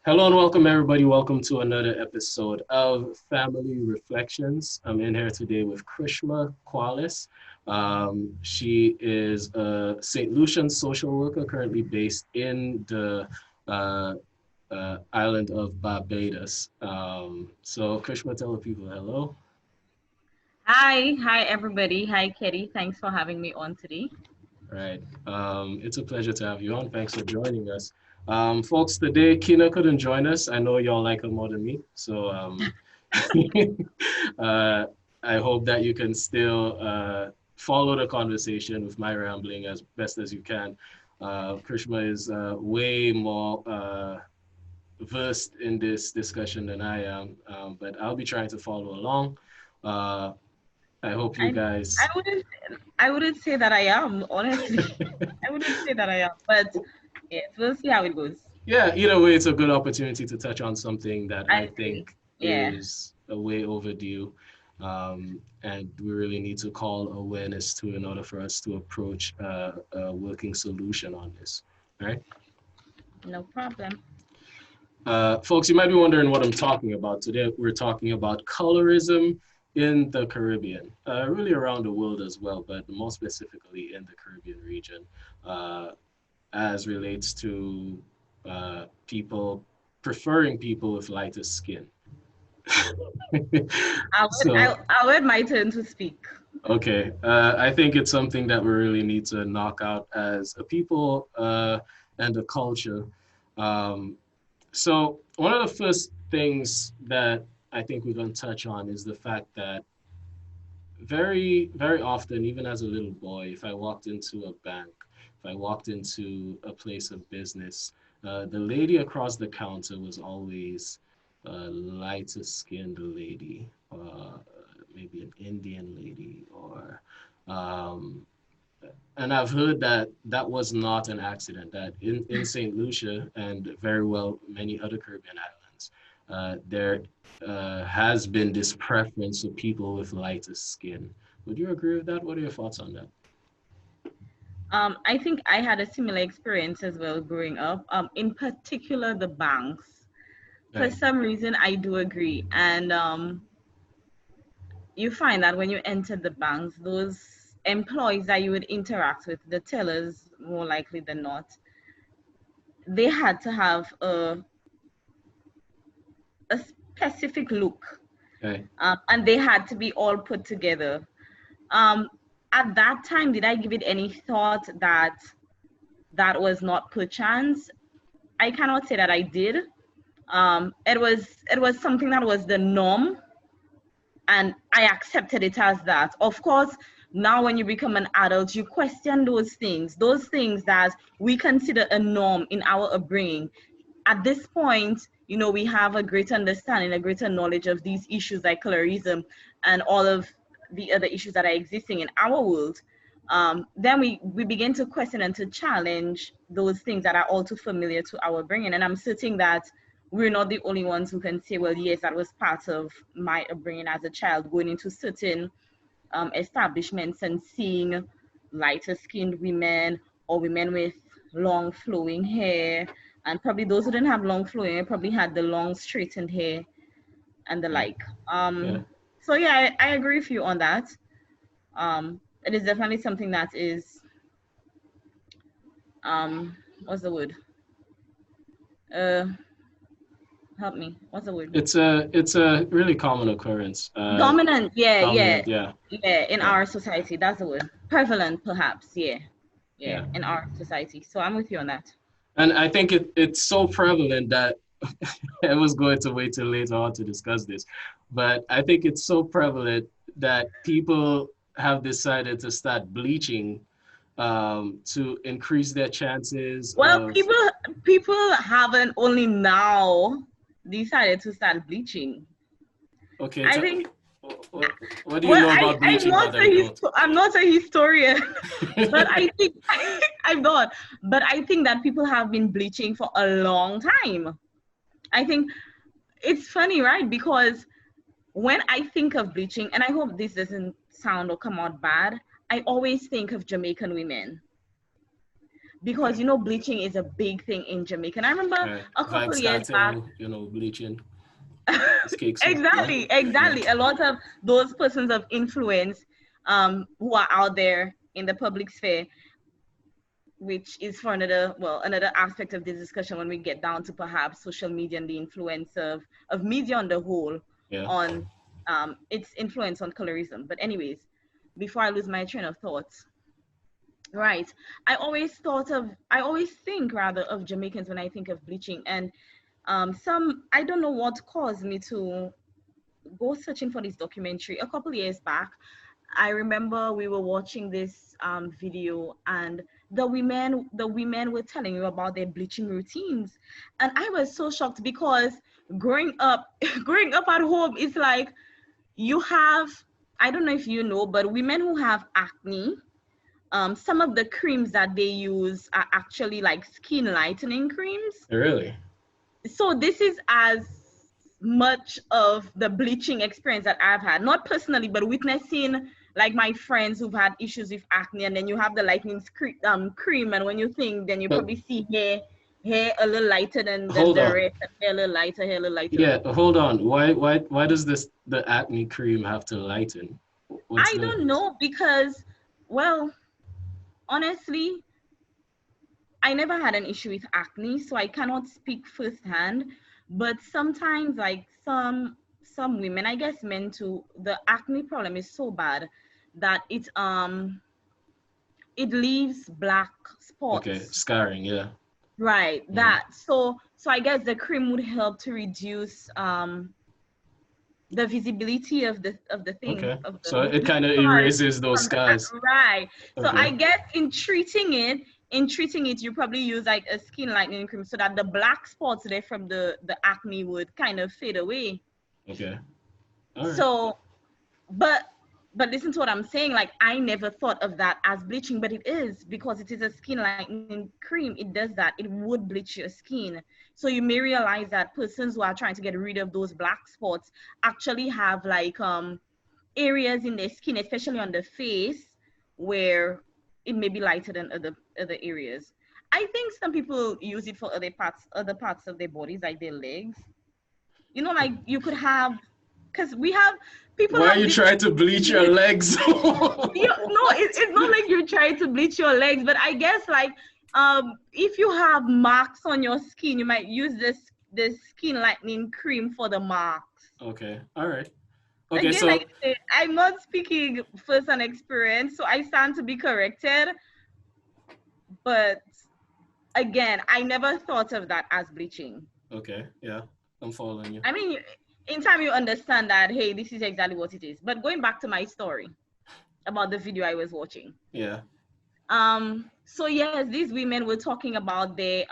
Hello and welcome, everybody. Welcome to another episode of Family Reflections. I'm in here today with Krishma Qualis. She is a St. Lucian social worker currently based in the uh, island of Barbados. So, Krishma, tell the people hello. Hi everybody. Hi Keddy. Thanks for having me on today. Right. It's a pleasure to have you on. Thanks for joining us. Folks, today Kina couldn't join us. I know y'all like her more than me. So uh, I hope that you can still follow the conversation with my rambling as best as you can. Krishma is way more versed in this discussion than I am, but I'll be trying to follow along. Uh, I hope you I I guys. wouldn't I wouldn't say that I am, honestly. I wouldn't say that I am, but yes, we'll see how it goes. Yeah, either way, it's a good opportunity to touch on something that I I agree. think Yeah. is a way overdue. And we really need to call awareness to in order for us to approach a working solution on this. Right? No problem. Folks, you might be wondering what I'm talking about. Today, we're talking about colorism in the Caribbean, really around the world as well, but more specifically in the Caribbean region. Uh, as relates to people preferring people with lighter skin. So, I'll wait my turn to speak. okay, I think it's something that we really need to knock out as a people and a culture. Um, so, one of the first things that I think we're going to touch on is the fact that very often, even as a little boy, if I walked into a bank, if I walked into a place of business, the lady across the counter was always a lighter skinned lady, maybe an Indian lady, or um, and I've heard that that was not an accident, that in St. Lucia and very well many other Caribbean islands, there has been this preference for people with lighter skin. Would you agree with that? What are your thoughts on that? I think I had a similar experience as well growing up. In particular the banks. For Right. some reason I do agree. And you find that when you enter the banks, those employees that you would interact with, the tellers more likely than not, they had to have a specific look, Okay. and they had to be all put together. Um, at that time, did I give it any thought that that was not perchance? I cannot say that I did. It was something that was the norm, and I accepted it as that. Of course, now when you become an adult, you question those things that we consider a norm in our upbringing. At this point, we have a greater understanding, a greater knowledge of these issues like colorism and all of the other issues that are existing in our world. Then we begin to question and to challenge those things that are all too familiar to our bringing. And I'm certain that we're not the only ones who can say, well, yes, that was part of my upbringing as a child, going into certain establishments and seeing lighter skinned women or women with long flowing hair, and probably those who didn't have long flowing hair probably had the long straightened hair and the Right. like. Yeah. So yeah, I agree with you on that. It is definitely something that is what's the word? Uh, Help me. What's the word? It's a really common occurrence. Dominant. Yeah, yeah, Dominant. Yeah. yeah. In Yeah. our society, that's the word. Prevalent, perhaps. Yeah, yeah. Yeah. In our society. So I'm with you on that. And I think it's so prevalent that I was going to wait till later on to discuss this, but I think it's so prevalent that people have decided to start bleaching to increase their chances Well, of. people haven't only now decided to start bleaching. Okay, I think. what do you Well, know about I'm bleaching not that I don't? I'm not a historian, but I think I'm not. But I think that people have been bleaching for a long time. I think it's funny, right? Because when I think of bleaching, and I hope this doesn't sound or come out bad, I always think of Jamaican women because you know bleaching is a big thing in Jamaica. And I remember a couple Vibes of years back. cartel, you know, bleaching. This cake soup. Yeah. Exactly, Yeah. exactly. A lot of those persons of influence who are out there in the public sphere, which is for another aspect of this discussion when we get down to perhaps social media and the influence of media on the whole Yeah. on its influence on colorism. But anyways, before I lose my train of thoughts, right, I always think rather of Jamaicans when I think of bleaching. And I don't know what caused me to go searching for this documentary a couple years back. I remember we were watching this video, and the women were telling you about their bleaching routines, and I was so shocked because growing up growing up at home, it's like you have, I don't know if you know, but women who have acne, some of the creams that they use are actually like skin lightening creams. Really? So this is as much of the bleaching experience that I've had, not personally, but witnessing like my friends who've had issues with acne, and then you have the lightening cream, and when you think, then you But probably see hair a little lighter than hold the on. rest, and hair a little lighter. Yeah, hold on. Why does the acne cream have to lighten? What's I the don't know because, well, honestly, I never had an issue with acne, so I cannot speak firsthand. But sometimes, like some women, I guess men too, the acne problem is so bad that it leaves black okay, spots. scarring, yeah. Right. Hmm. That so I guess the cream would help to reduce the visibility of the thing Okay. of So it the kind of scars erases those from the scars. right. So I Okay. guess in treating it, you probably use like a skin lightening cream so that the black spots there from the acne would kind of fade away. Okay. All right. So, but listen to what I'm saying. Like I never thought of that as bleaching, but it is because it is a skin lightening cream. It does that. It would bleach your skin. So you may realize that persons who are trying to get rid of those black spots actually have like areas in their skin, especially on the face, where it may be lighter than other areas. I think some people use it for other parts of their bodies, like their legs. You know, like you could have, because we have people Why are have you this. trying to bleach your legs? No, it's not like you're trying to bleach your legs, but I guess like if you have marks on your skin, you might use this skin lightening cream for the marks. Okay. All right. Okay. Again, like So I said, I'm not speaking first hand experience, so I stand to be corrected. But again, I never thought of that as bleaching. okay. Yeah, I'm following you. I mean, in time you understand that, hey, this is exactly what it is. But going back to my story about the video I was watching. Yeah. So yes, these women were talking about their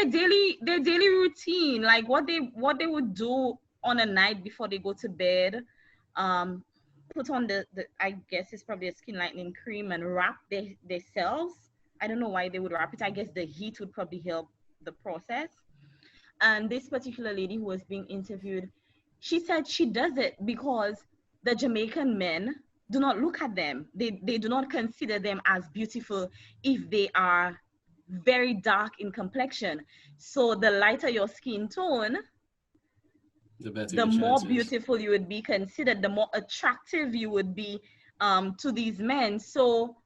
daily routine, like what they would do on a night before they go to bed. Um, put on the I guess it's probably a skin lightening cream and wrap themselves. I don't know why they would wrap it. I guess the heat would probably help the process. And this particular lady who was being interviewed, she said she does it because the Jamaican men do not look at them. They do not consider them as beautiful if they are very dark in complexion. So the lighter your skin tone, The better the your more chances. beautiful you would be considered, the more attractive you would be to these men. So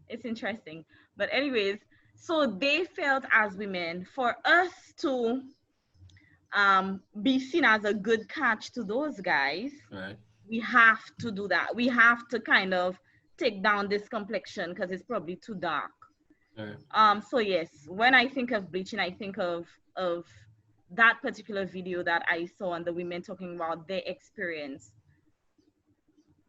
it's interesting. But anyways, so they felt as women, for us to be seen as a good catch to those guys, All right. we have to do that. We have to kind of take down this complexion because it's probably too dark. All right. So yes, when I think of bleaching, I think of that particular video that I saw and the women talking about their experience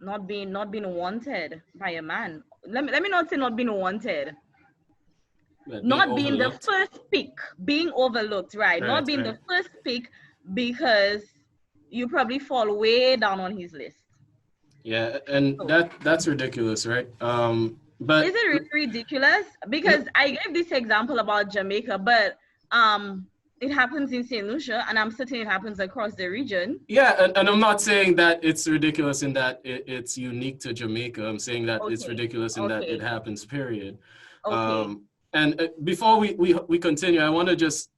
not being wanted by a man. Let me not say not being wanted. But being Not being the overlooked. first pick, being overlooked, right? Not Right. being Right. the first pick because you probably fall way down on his list. Yeah, and So that's ridiculous, right? is But it really ridiculous? no, Because I gave this example about Jamaica, but um it happens in St. Lucia, and I'm certain it happens across the region. Yeah, and I'm not saying that it's ridiculous in that it's unique to Jamaica. I'm saying that it's Okay, ridiculous in that it okay, happens, period. okay. And before we continue, I want to just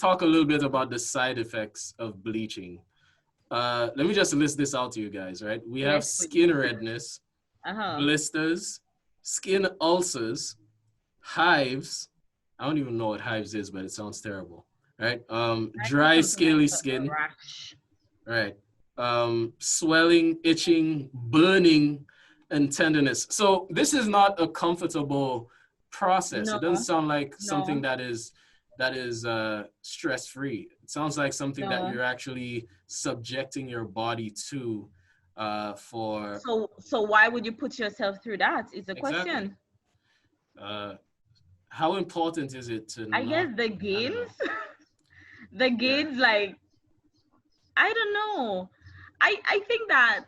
talk a little bit about the side effects of bleaching. Let me just list this out to you guys, right? We have Yes, skin please. redness, Uh-huh. blisters, skin ulcers, hives. I don't even know what hives is, but it sounds terrible, right? I think Dry, something like scaly a skin, rash. right? Swelling, itching, burning, and tenderness. So this is not a comfortable process. No, It doesn't sound like something no, that is stress-free. It sounds like something that no. you're actually subjecting your body to for So why would you put yourself through that? Is the exactly. question. Uh, how important is it to I guess not? the I don't know. gains, the Yeah, gains, like, I don't know. I think that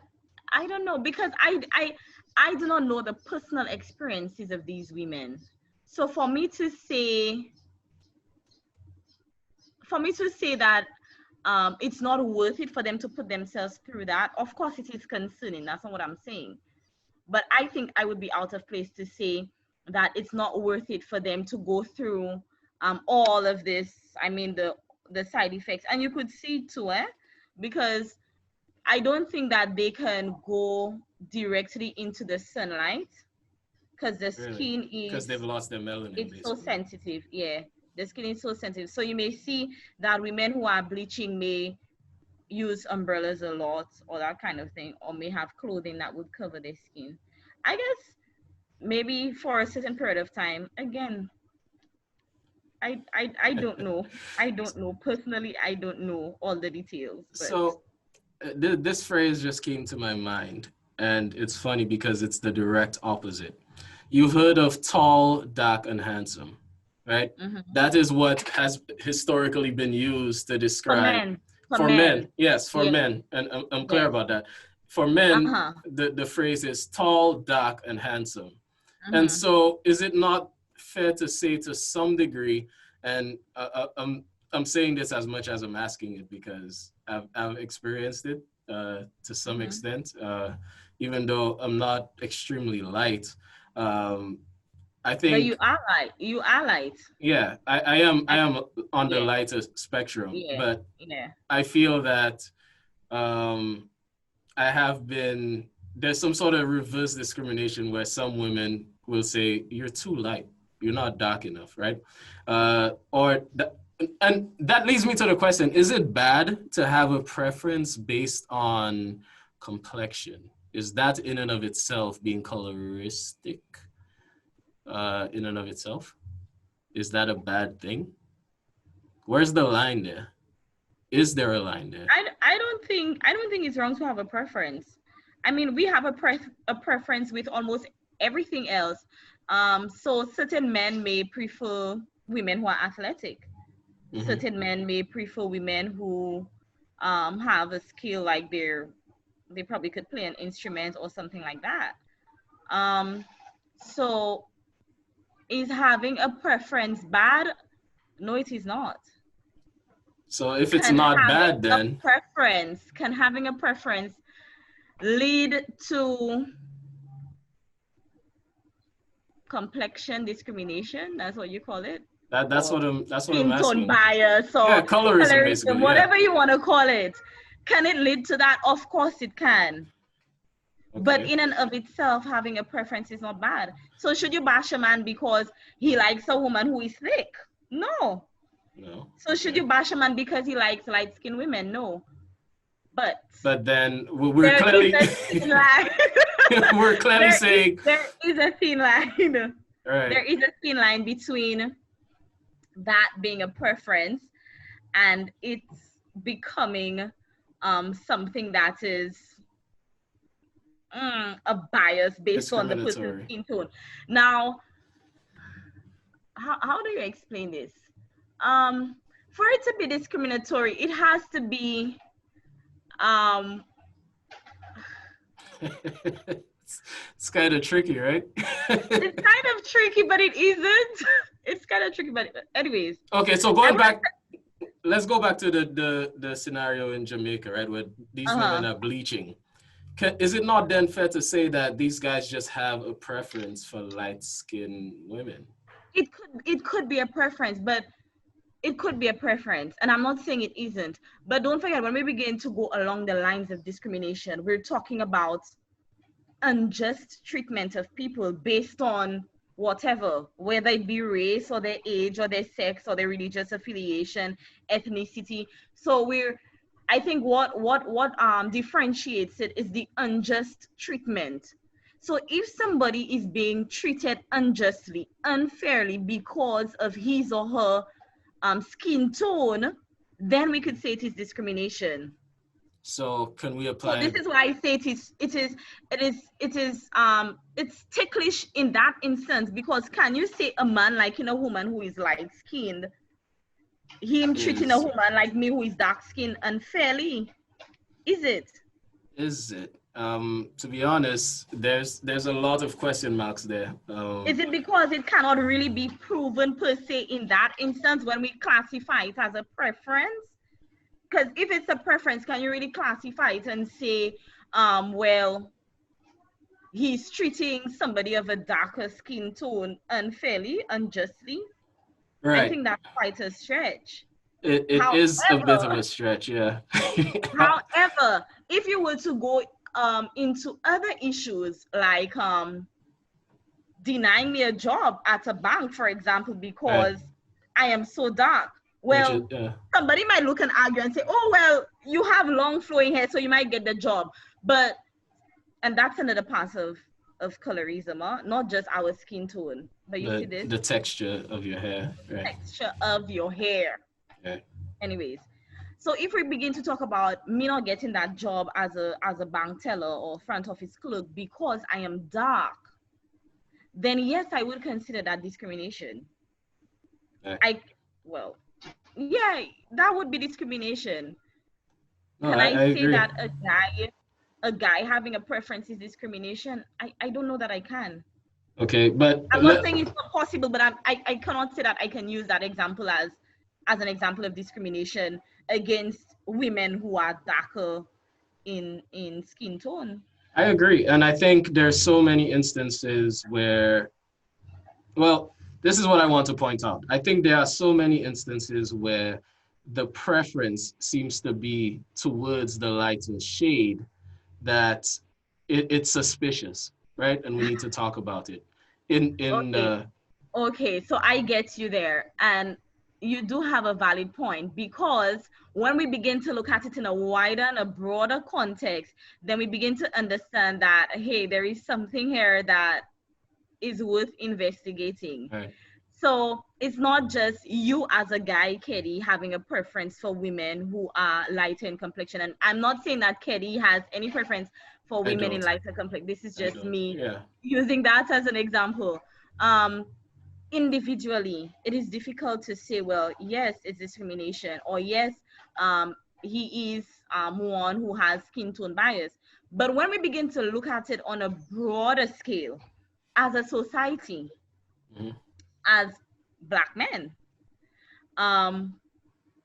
I don't know because I do not know the personal experiences of these women. So for me to say that it's not worth it for them to put themselves through that, of course it is concerning. That's not what I'm saying. But I think I would be out of place to say that it's not worth it for them to go through all of this. I mean the side effects, and you could see too, because I don't think that they can go directly into the sunlight because the really, skin because is they've lost their melanin, it's so basically. sensitive. Yeah, the skin is so sensitive. So you may see that women who are bleaching may use umbrellas a lot or that kind of thing, or may have clothing that would cover their skin. I guess maybe for a certain period of time. Again, I don't know. I don't know. Personally, I don't know all the details, but So this phrase just came to my mind, and it's funny because it's the direct opposite. You've heard of tall, dark, and handsome, right? mhm. That is what has historically been used to For describe men, for for men, men. Yes, for yeah, men, and I'm clear yes, about that. For men, uh-huh, the phrase is tall, dark, and handsome. And mhm, so, is it not fair to say to some degree, and I'm saying this as much as I'm asking it because I've experienced it to some mhm. extent, even though I'm not extremely light. Um, I But think, you are light. yeah, I am on the Yeah, lighter spectrum, yeah, but yeah. I feel that um, I have been there's some sort of reverse discrimination where some women will say you're too light, you're not dark enough, right? And that leads me to the question: is it bad to have a preference based on complexion? Is that in and of itself being coloristic? In and of itself, is that a bad thing? Where's the line there? Is there a line there? I don't think it's wrong to have a preference. I mean, we have a preference with almost everything else. So certain men may prefer women who are athletic. Mm-hmm. Certain men may prefer women who have a skill like they probably could play an instrument or something like that. Um, so is having a preference bad? No, it is not. So if it's Can not having bad, a then preference lead to complexion discrimination? That's what you call it, that's or what I'm skin tone asking. bias, Yeah, or colorism colorism, basically. Yeah. whatever you want to call it. Can it lead to that? Of course it can. But Okay. in and of itself, having a preference is not bad. So should you bash a man because he likes a woman who is thick? No. No. So should Okay. you bash a man because he likes light skinned women? No. But But then we're there is clearly a thin line. we're clearly saying, There is a thin line. all right. There is a thin line between that being a preference and it's becoming something that is a bias based on the person's Discriminatory. skin tone. Now, how do you explain this? For it to be discriminatory, it has to be um It's kind of tricky, right? it's kind of tricky, but it isn't. It's kind of tricky, but anyways, Okay, so I going want back, let's go back to the scenario in Jamaica, right, where these women Uh-huh. are bleaching. Is it not then fair to say that these guys just have a preference for light-skinned women? It could be a preference, but it could be a preference, and I'm not saying it isn't. But don't forget, when we begin to go along the lines of discrimination, we're talking about unjust treatment of people based on whatever, whether it be race or their age or their sex or their religious affiliation, ethnicity. So I think what differentiates it is the unjust treatment. So if somebody is being treated unjustly, unfairly because of his or her skin tone, then we could say it is discrimination. So can we So this apply? is why I say it's ticklish in that instance, because can you say a man liking a woman who is light skinned, him treating a Is woman like me who is dark skinned unfairly? Is it? is it? To be honest, there's a lot of question marks there. Is it because it cannot really be proven per se in that instance when we classify it as a preference? Because if it's a preference, can you really classify it and say, well, he's treating somebody of a darker skin tone unfairly, unjustly? I Right. think that's quite a stretch. It is a bit of However, a stretch, yeah. however, if you were to go into other issues like denying me a job at a bank, for example, Right. because I am so dark, Which is well, somebody might look and argue and say, oh, well, you have long flowing hair, so you might get the job. But, and that's another part of colorism, huh? Not just our skin tone, but you see this the texture of your hair, right? texture of your hair. Yeah. Anyways, so if we begin to talk about me not getting that job as a bank teller or front office clerk because I am dark, then yes, I would consider that discrimination. Right. I well, yeah, that would be discrimination. No, Can I I say agree. that a guy having a preference is discrimination? I don't know that I can. Okay, but I'm not saying it's not possible, but I cannot say that I can use that example as an example of discrimination against women who are darker in skin tone. I agree. And I think there's so many instances where, well, this is what I want to point out. I think there are so many instances where the preference seems to be towards the lighter shade that it's suspicious, right? And we need to talk about it. In Okay, okay, so I get you there, and you do have a valid point, because when we begin to look at it in a wider and a broader context, then we begin to understand that, hey, there is something here that is worth investigating. right, So it's not just you as a guy, Keddy, having a preference for women who are lighter in complexion. And I'm not saying that Keddy has any preference for I women in don't. lighter complexion. This is I just don't. me Yeah. using that as an example. Um, Individually, it is difficult to say, well, yes, it's discrimination, or yes, um, he is one who has skin tone bias. But when we begin to look at it on a broader scale, as a society, Mhm. as Black men, um,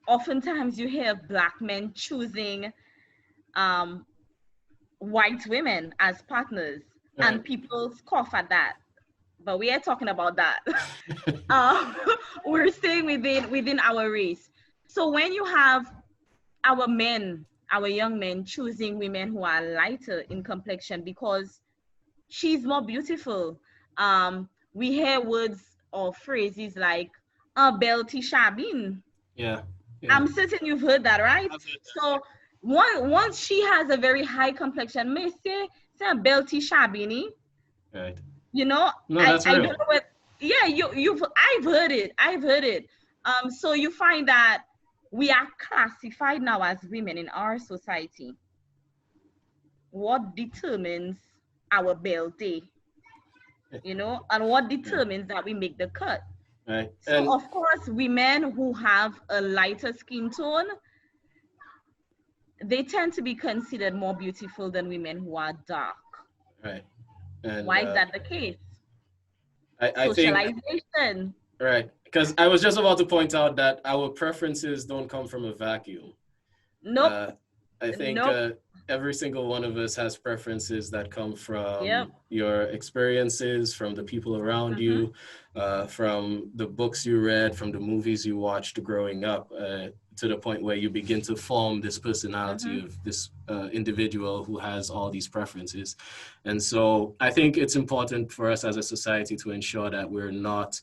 oftentimes you hear Black men choosing um, white women as partners, and Right. people scoff at that. But we are talking about that. uh, we're staying within our race. So when you have our men, our young men choosing women who are lighter in complexion because she's more beautiful, we hear words or phrases like belty shabin. Yeah. Yeah. I'm certain you've heard that, right? I've heard So once she has a very high complexion, may say a belty shabini, that. Right. you know, No, I that's I don't real. know what. Yeah, you've I've heard it. So you find that we are classified now as women in our society. What determines our belty, and what Yeah. determines that we make the cut? Right. So And of course, women who have a lighter skin tone, they tend to be considered more beautiful than women who are dark. right. And Why is that the case? I think Socialization. Right. Because I was just about to point out that our preferences don't come from a vacuum. Nope. Uh, I think Nope. every single one of us has preferences that come Yep. from your experiences, from the people around Mm-hmm. you, from the books you read, from the movies you watched growing up, to the point where you begin to form this personality Mm-hmm. of this individual who has all these preferences. And so I think it's important for us as a society to ensure that we're not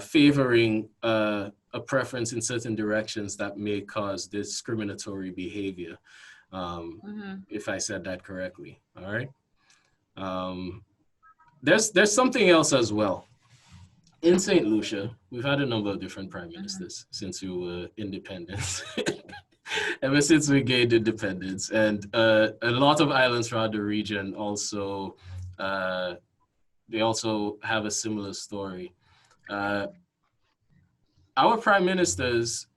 favoring a preference in certain directions that may cause discriminatory behavior. Mm-hmm. If I said that correctly, all right. Um, there's something else as well. In St. Lucia, we've had a number of different prime Mm-hmm. ministers since we were independent. Ever since we gained independence, and a lot of islands throughout the region also, uh, they also have a similar story. Uh, our prime ministers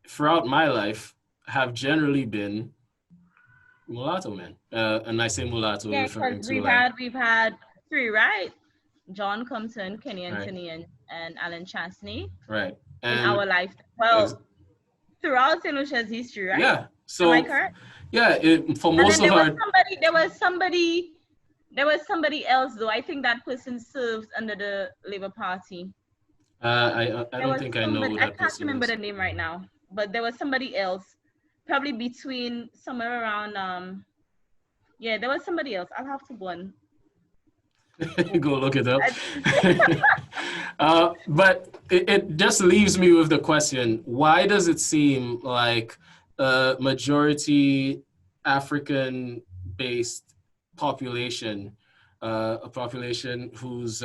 throughout my life have generally been mulatto men. And I say mulatto Yeah, because referring to we've like, had we've had three, right? John Compton, Kenny right, Anthony, and Alan Chastney right. in And our life. ex- Well, throughout St. Lucia's history, right? yeah, Am I so correct? yeah, for And most then of our, there was somebody else though. I think that person serves under the Labour Party. I There don't was think I know somebody, who I that can't person remember is. the name right now, but there was somebody else, probably between somewhere around yeah, there was somebody else. I'll have to go and Go look it up. I, But it just leaves me with the question: why does it seem like a majority African-based population, a population whose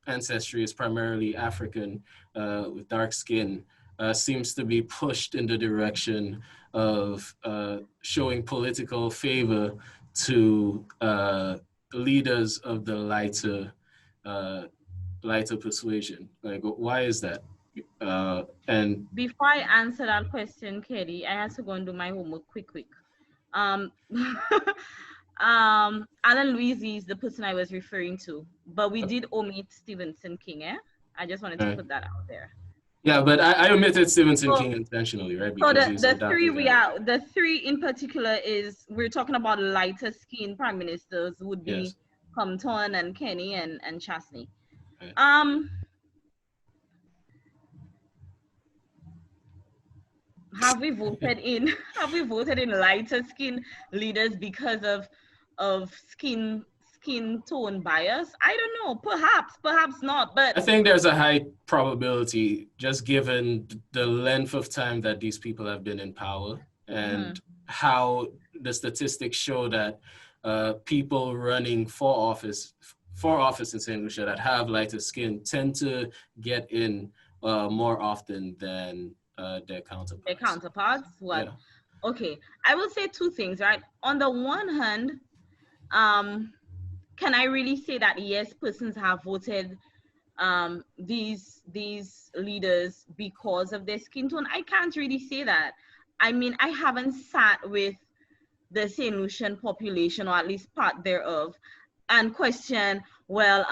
ancestry is primarily African with dark skin, seems to be pushed in the direction of showing political favor to leaders of the uh, lighter persuasion? Like, why is that? And before I answer that question, Keddy, I had to go and do my homework quick. Um, Alan Louise is the person I was referring to, but we did omit Stevenson King. I just wanted to uh, put that out there. yeah, but I omitted Stevenson So, King intentionally, right? so Because he's a darker guy. the three in particular is we're talking about lighter skin prime ministers would be Yes. Compton and Kenny and Chastney. Right. Um, have we voted in have we voted in lighter skin leaders because of skin tone bias? I don't know. Perhaps not. But I think there's a high probability, just given the length of time that these people have been in power and mhm, how the statistics show that people running for office in St. Lucia that have lighter skin tend to get in more often than their their counterparts. counterparts. What? Yeah. Okay. I will say two things, right? On the one hand, um, can I really say that yes, persons have voted these leaders because of their skin tone? I can't really say that. I mean, I haven't sat with the St. Lucian population, or at least part thereof, and question, well,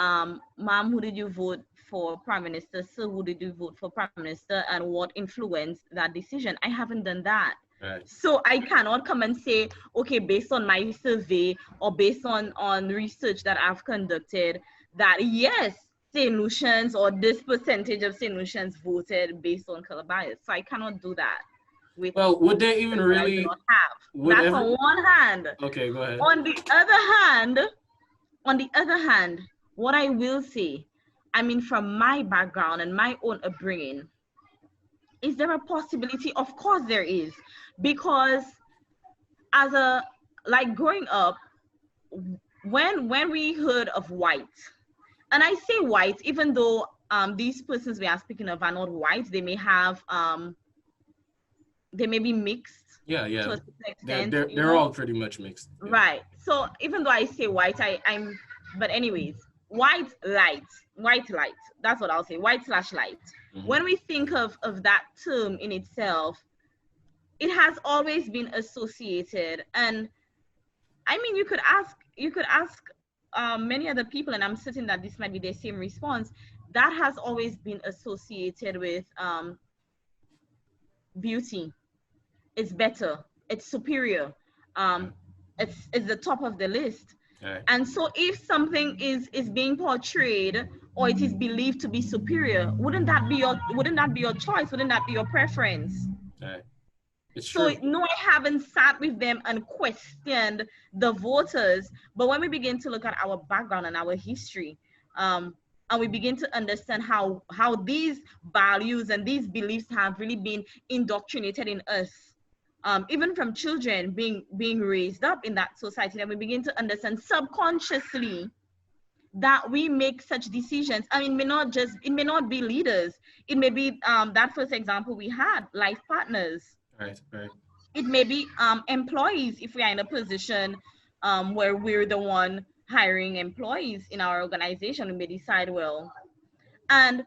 ma'am, who did you vote for prime minister? Sir, who did you vote for prime minister, and what influenced that decision? I haven't done that. Right. So I cannot come and say, okay, based on my survey or based on research that I've conducted, that yes, St. Lucians or this percentage of St. Lucians voted based on color bias. So I cannot do that with Well, would they even that I do really? not have. Would That's every? on one hand. Okay, go ahead. On the other hand, on the other hand, what I will say, I mean, from my background and my own upbringing, is there a possibility? Of course there is, because as a like growing up, when we heard of white, and I say white, even though these persons we are speaking of are not white, they may be mixed Yeah, to yeah. a certain They're extent, they're you they're know. all pretty much mixed. Yeah. Right. So even though I say white, but anyways, white light, white light. That's what I'll say. White slash light. Hmm. When we think of that term in itself, it has always been associated. And I mean, you could ask many other people, and I'm certain that this might be their same response. that has always been associated with beauty. It's better, it's superior, Yeah. it's the top of the list. Right. And so if something is being portrayed or it is believed to be superior, wouldn't that be your choice? Wouldn't that be your preference? Right. It's So true. no, I haven't sat with them and questioned the voters. But when we begin to look at our background and our history, and we begin to understand how these values and these beliefs have really been indoctrinated in us, even from children being raised up in that society, then we begin to understand subconsciously that we make such decisions. I mean, it may not be leaders. It may be that first example we had, life partners. Right. Right. It may be employees if we are in a position where we're the one hiring employees in our organization. We may decide, well, and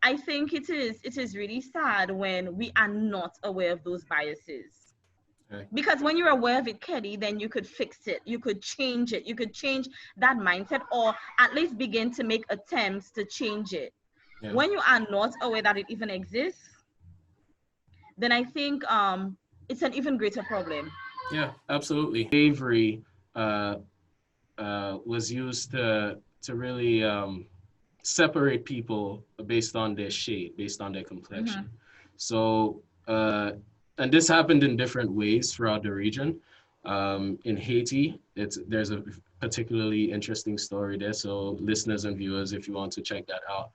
I think it is really sad when we are not aware of those biases. Right. Because when you're aware of it, Keddy, then you could fix it. You could change it. You could change that mindset, or at least begin to make attempts to change it. Yeah. When you are not aware that it even exists, then I think it's an even greater problem. Yeah. Absolutely. Slavery was used to really separate people based on their shade, based on their complexion. Mhm. So, and this happened in different ways throughout the region. In Haiti, there's a particularly interesting story there. So, listeners and viewers, if you want to check that out,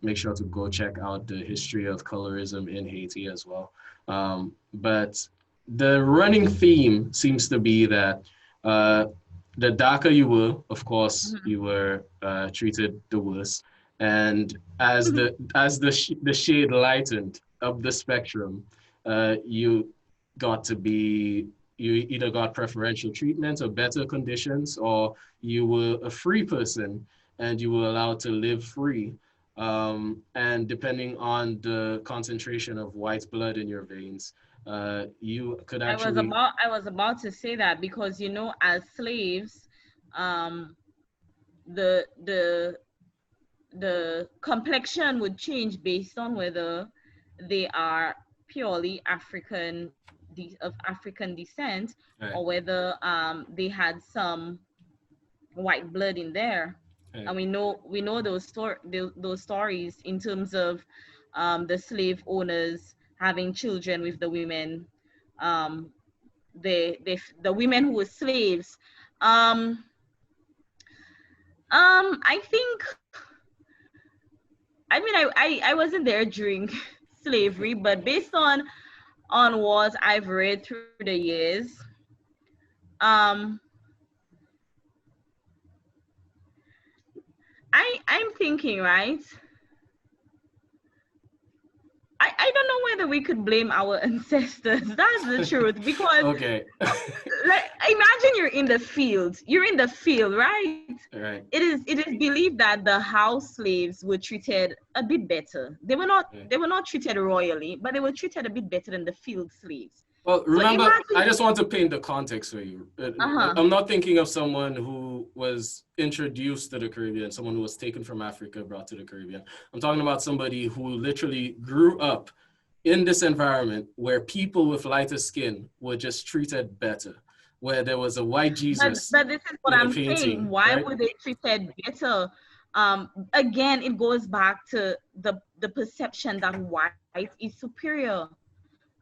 make sure to go check out the history of colorism in Haiti as well. But the running theme seems to be that uh, the darker you were, of course, Mhm. you were treated the worst. And as the shade lightened up the spectrum, you got to be you either got preferential treatment or better conditions, or you were a free person and you were allowed to live free. And depending on the concentration of white blood in your veins, you could actually. I was about to say that because as slaves, um, the the the complexion would change based on whether they are purely of African descent, Right, or whether they had some white blood in there. right, And we know those stories in terms of the slave owners having children with the women, um, the women who were slaves. Um, I think, I mean, I wasn't there during slavery, but based on what I've read through the years, um, I'm thinking, right? I don't know whether we could blame our ancestors. That's the truth. Because okay. like, imagine you're in the field, right? Right, It is believed that the house slaves were treated a bit better. right. They were not treated royally, but they were treated a bit better than the field slaves. Well, So remember, I imagine. just want to paint the context for you. Uh-huh. I'm not thinking of someone who was introduced to the Caribbean, someone who was taken from Africa, brought to the Caribbean. I'm talking about somebody who literally grew up in this environment where people with lighter skin were just treated better, where there was a white Jesus But this is what in a I'm saying. painting, Why right? were they treated better? Again, it goes back to the perception that white is superior.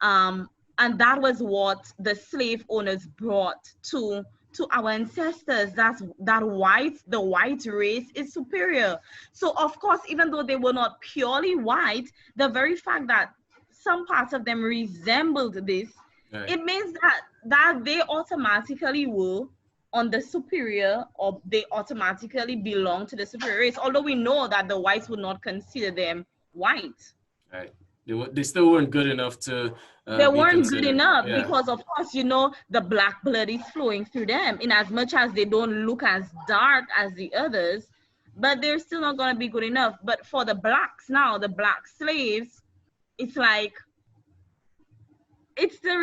Um, and that was what the slave owners brought to our ancestors. The white race is superior. So of course, even though they were not purely white, the very fact that some parts of them resembled this, Right, it means that they automatically were on the superior, or they automatically belong to the superior race, although we know that the whites would not consider them white. right. They still weren't good enough to They be weren't good considered. enough Yeah, because, of course, the black blood is flowing through them, in as much as they don't look as dark as the others, but they're still not going to be good enough. But for the blacks now, the black slaves, it's like it still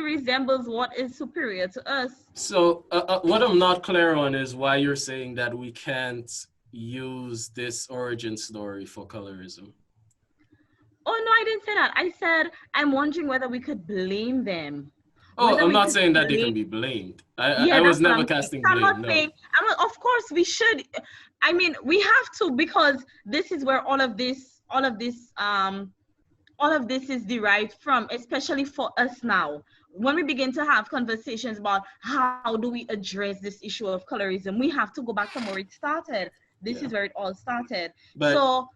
resembles what is superior to us. so what I'm not clear on is why you're saying that we can't use this origin story for colorism? Oh no, I didn't say that. I said I'm wondering whether we could blame them, Oh, whether I'm we not could saying that they blame. can be blamed. I Yeah, was that's what never I'm saying. casting So I'm not blame. No. saying. I'm not, of course, we should. I mean, we have to, because this is where all of this is derived from, especially for us now. When we begin to have conversations about how do we address this issue of colorism, we have to go back from where it started. This is Yeah. where it all started. But So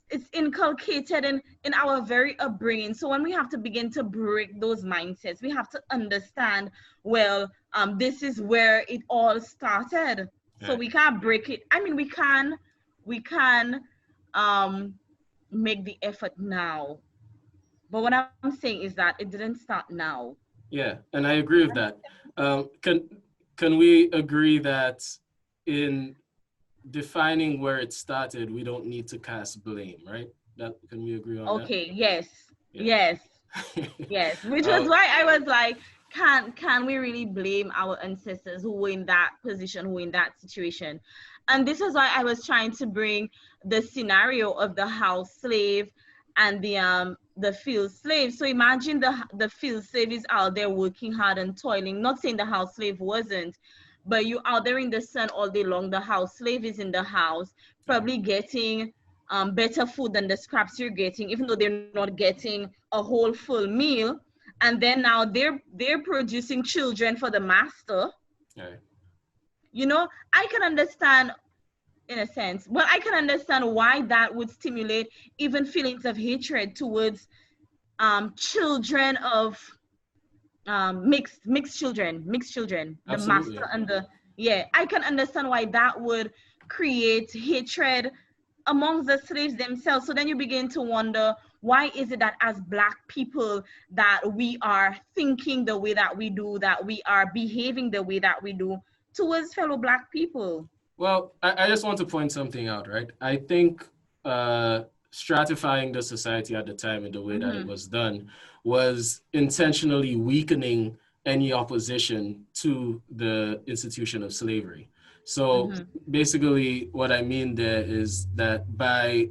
it's inculcated in our very upbringing. So when we have to begin to break those mindsets, we have to understand, well, this is where it all started. So right. we can't break it. I mean, we can um make the effort now, but what I'm saying is that it didn't start now. Yeah, and I agree with that. Can we agree that in defining where it started, we don't need to cast blame, right? That can we agree on that? Okay, yes, Yeah. yes, yes. Which was uh, why I was like, can we really blame our ancestors who were in that position, who were in that situation? And this is why I was trying to bring the scenario of the house slave and the field slave. So imagine the field slave is out there working hard and toiling. Not saying the house slave wasn't, but you out there in the sun all day long. The house slave is in the house, yeah, probably getting better food than the scraps you're getting, even though they're not getting a whole full meal. And then now they're producing children for the master. right. I can understand, in a sense, well, I can understand why that would stimulate even feelings of hatred towards children of mixed children, the Absolutely. master and the, yeah, I can understand why that would create hatred amongst the slaves themselves. So then you begin to wonder, why is it that as Black people that we are thinking the way that we do, that we are behaving the way that we do towards fellow Black people? Well, I just want to point something out, right? I think stratifying the society at the time in the way that it Mm-hmm, was done was intentionally weakening any opposition to the institution of slavery. So mm-hmm, basically, what I mean there is that by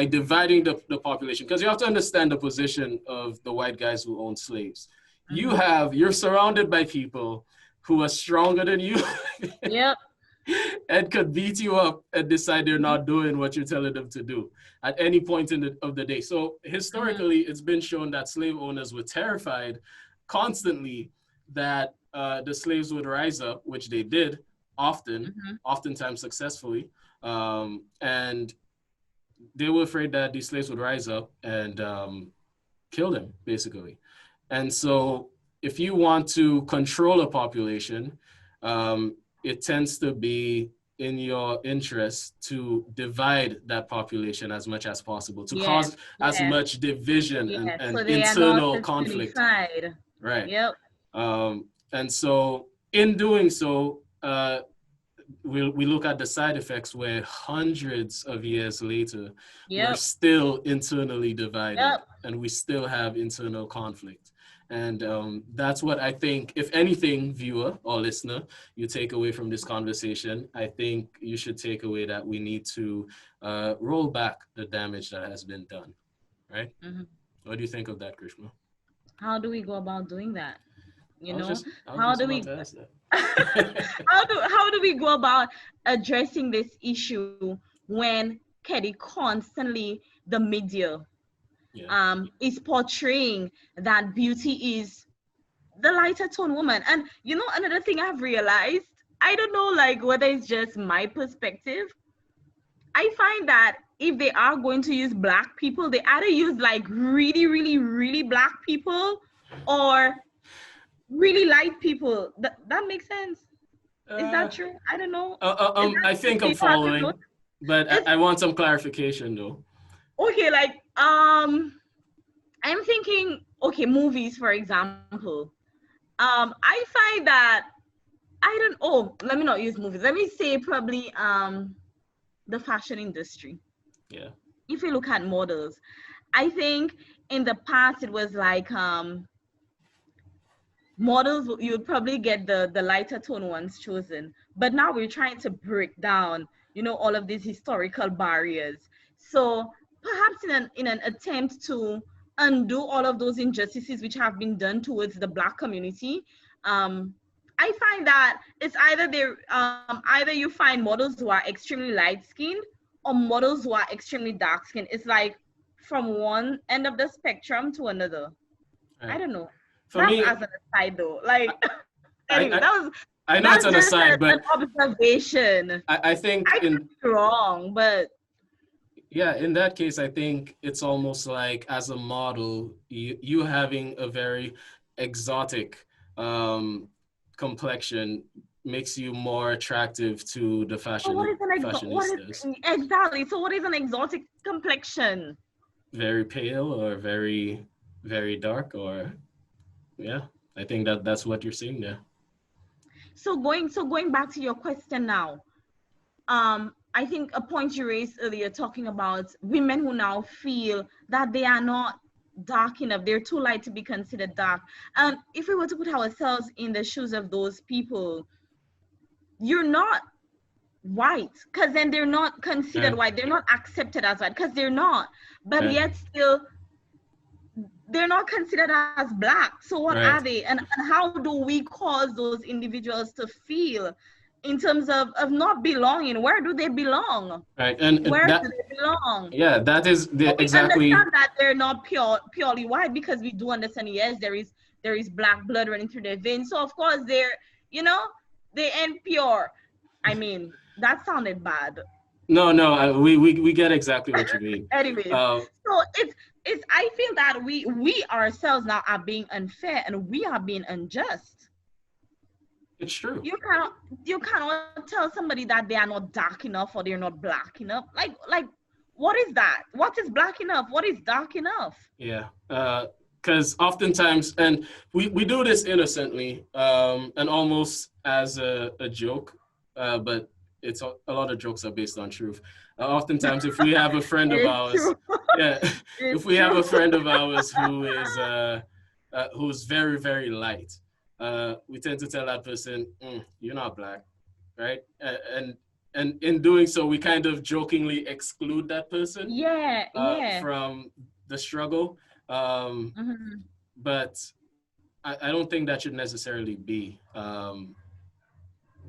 dividing the population, because you have to understand the position of the white guys who own slaves. mm-hmm. You're surrounded by people who are stronger than you Yep. and could beat you up and decide they're not doing what you're telling them to do at any point of the day. So Mm-hmm, historically, it's been shown that slave owners were terrified constantly that the slaves would rise up, which they did mm-hmm. oftentimes successfully. And they were afraid that these slaves would rise up and kill them, basically. And so, if you want to control a population, it tends to be in your interest to divide that population as much as possible, to Yes, cause as yes, much division yes. and So they are not internal as conflict. unified. Right. Yep, And so, in doing so, we look at the side effects where hundreds of years later, we're yep, still internally divided yep. and we still have internal conflict. And that's what I think, if anything, viewer or listener, you take away from this conversation, I think you should take away that we need to roll back the damage that has been done, right? Mm-hmm. What do you think of that, Krishma? How do we go about doing that? You know, I was how just do about we to ask that. how do we go about addressing this issue when Keddy constantly, the media Yeah. is portraying that beauty is the lighter tone woman? And another thing I've realized, I don't know, like, whether it's just my perspective, I find that if they are going to use Black people, they either use like really, really, really Black people or really light people. That makes sense. Is Uh, that true? I don't know. Is that I the think I'm same pattern? No? following, but It's I want some clarification though. okay. Like I'm thinking. Okay, movies, for example. I find that I don't. Oh, let me not use movies. Let me say probably the fashion industry. Yeah. If you look at models, I think in the past it was like models, you would probably get the lighter tone ones chosen, but now we're trying to break down all of these historical barriers. So perhaps in an attempt to undo all of those injustices which have been done towards the Black community, I find that it's either you find models who are extremely light skinned or models who are extremely dark skinned. It's like from one end of the spectrum to another. I Right. don't know. For That's me, as an aside though. Like I, anyway, I, I know that's it's an just aside, an but observation. I think I could be wrong, but yeah, in that case, I think it's almost like as a model, you having a very exotic um, complexion makes you more attractive to the so what is fashionistas. exactly? So what is an exotic complexion? Very pale or very, very dark, or yeah, I think that's what you're seeing there. So going back to your question now, I think a point you raised earlier talking about women who now feel that they are not dark enough, they're too light to be considered dark. And if we were to put ourselves in the shoes of those people, you're not white because then they're not considered Yeah, white, they're not accepted as white because they're not, but right, yet still they're not considered as black. So what are right, they, and how do we cause those individuals to feel in terms of not belonging? Where do they belong? right, and Where do that they belong? yeah, that is So the we exactly understand that they're not purely white because we do understand, yes, there is black blood running through their veins, so of course you know they ain't pure. I mean, that sounded bad. no, no, we get exactly what you mean. Anyways, Uh, so it's I feel that we ourselves now are being unfair and we are being unjust. it's true. You cannot tell somebody that they are not dark enough or they're not black enough. Like what is that? What is black enough? What is dark enough? Yeah. Because oftentimes, and we do this innocently, and almost as a joke, but a lot of jokes are based on truth. Oftentimes, if we have a friend of It's ours, true. yeah, if It's we have true. a friend of ours who's very, very light, we tend to tell that person, "You're not black," right? And in doing so, we kind of jokingly exclude that person Yeah, yeah. from the struggle. Um, Mhm. but I don't think that should necessarily be.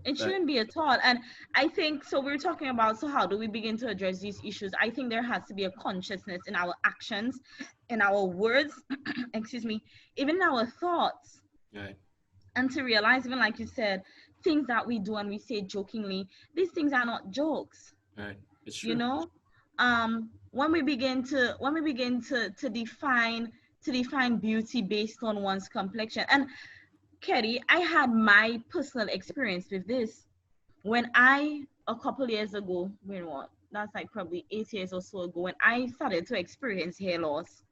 It But shouldn't be at all. And I think so. We're talking about, so how do we begin to address these issues? I think there has to be a consciousness in our actions, in our words, excuse me, even in our thoughts, right, and to realize, even like you said, things that we do and we say jokingly, these things are not jokes. right, it's You true. know, when we begin to define beauty based on one's complexion. And Keddy, I had my personal experience with this when a couple years ago, when what? That's like probably 8 years or so ago, when I started to experience hair loss.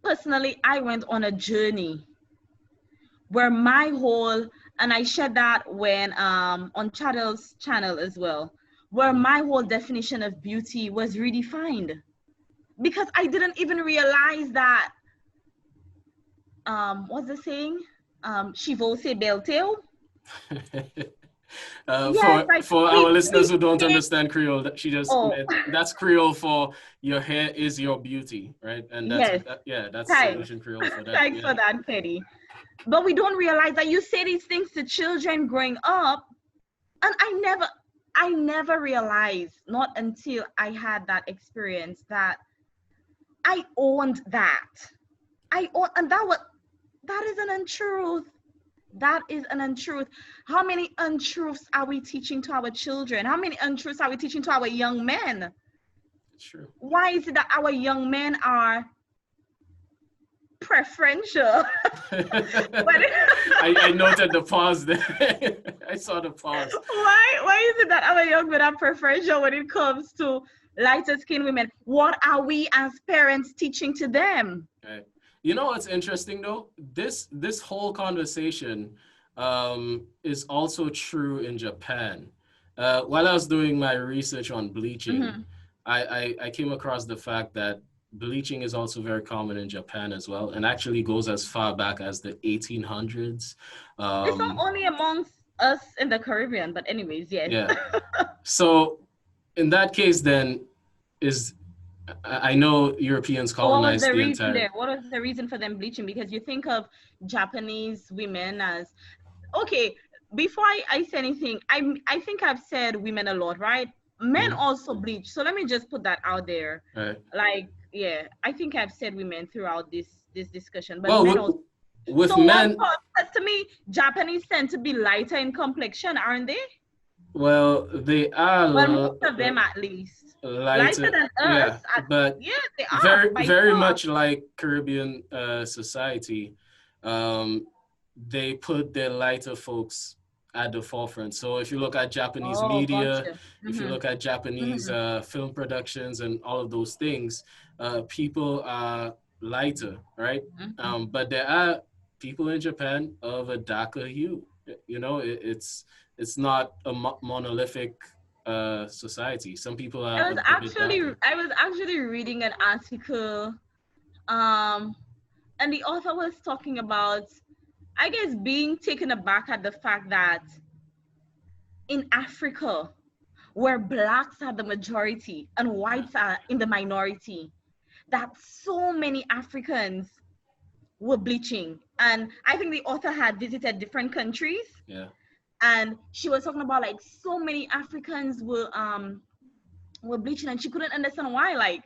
Personally, I went on a journey where my whole, and I shared that when on Chadell's channel as well, where Mhm. my whole definition of beauty was redefined because I didn't even realize that what's the saying? Chivo se belteo. Yes, like For our we listeners who don't think, understand Creole, that she just oh that's Creole for your hair is your beauty, right? And yes, yeah, that's thanks. St. Creole for that. Thanks Yeah, for that, Keddy. But we don't realize that you say these things to children growing up, and I never realized, not until I had that experience, that I owned that. And that is an untruth. That is an untruth. How many untruths are we teaching to our children? How many untruths are we teaching to our young men? it's true. Why is it that our young men are preferential? But I noted the pause there. I saw the pause. why is it that our young men are preferential when it comes to lighter skinned women? What are we as parents teaching to them? Right. You know what's interesting though? This whole conversation is also true in Japan. While I was doing my research on bleaching, Hmm. I came across the fact that bleaching is also very common in Japan as well, and actually goes as far back as the 1800s. It's not Um, only amongst us in the Caribbean, but anyways, yes. Yeah. So in that case, then is I know Europeans So what was colonized the the reason entire. there? What was the reason for them bleaching? Because you think of Japanese women as okay. Before I say anything, I think I've said women a lot, right? Men Mhm. also bleach. So let me just put that out there. Right. Like, yeah, I think I've said women throughout this discussion, but Well, men also. with So what men, causes to me, Japanese tend to be lighter in complexion, aren't they? well, they are Well, most of them at least. Lighter lighter, than us. yeah, but Yeah, they are very, by very far. much like Caribbean society, um, they put their lighter folks at the forefront. So if you look at Japanese Oh, media, gotcha. if you Mm-hmm. look at Japanese Mm-hmm. film productions and all of those things, people are lighter, right? Mm-hmm. But there are people in Japan of a darker hue. You know, it's not a monolithic society. Some people are a bit darker. I was actually reading an article, um, and the author was talking about, I guess, being taken aback at the fact that in Africa, where blacks are the majority and Yeah, whites are in the minority, that so many Africans were bleaching. And I think the author had visited different countries, yeah, and she was talking about like so many Africans were bleaching, and she couldn't understand why. Like,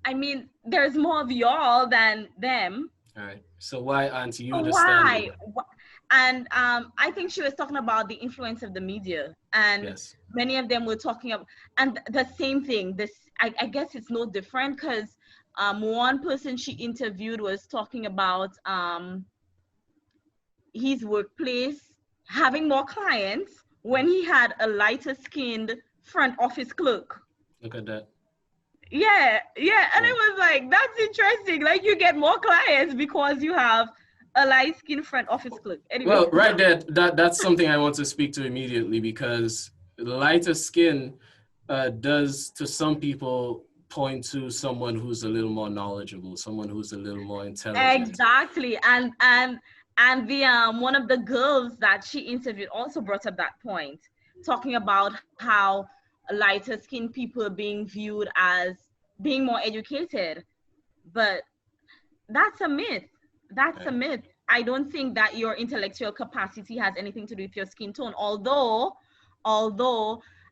I mean, there's more of y'all than them. all right. So why aren't So you the why? standard? And I think she was talking about the influence of the media, and Yes. many of them were talking about, and the same thing. This, I guess, it's no different because one person she interviewed was talking about his workplace having more clients when he had a lighter skinned front office clerk. Look at that. Yeah, yeah. And it Yeah. was like, that's interesting. Like, you get more clients because you have a light skinned front office clerk. Anyway. Well, right there, that's something I want to speak to immediately because lighter skin does to some people point to someone who's a little more knowledgeable, someone who's a little more intelligent. Exactly. And the one of the girls that she interviewed also brought up that point, talking about how lighter skinned people are being viewed as being more educated. But that's a myth. That's a Right. myth. I don't think that your intellectual capacity has anything to do with your skin tone. Although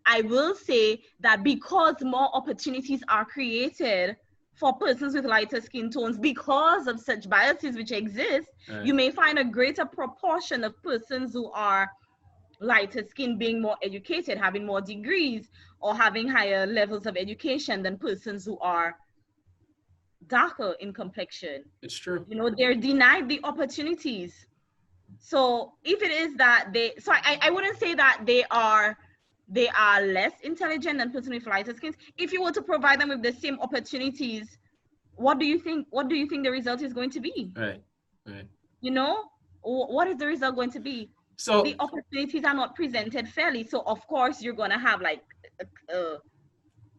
I will say that because more opportunities are created for persons with lighter skin tones because of such biases which exist, you Right. may find a greater proportion of persons who are lighter skin being more educated, having more degrees, or having higher levels of education than persons who are darker in complexion. It's true. You know, they're denied the opportunities. So if it is that they, so I wouldn't say that they are less intelligent than person with lighter skins. If you were to provide them with the same opportunities, what do you think the result is going to be? Right. Right. You know, what is the result going to be? The So opportunities are not presented fairly, so of course you're going to have like uh,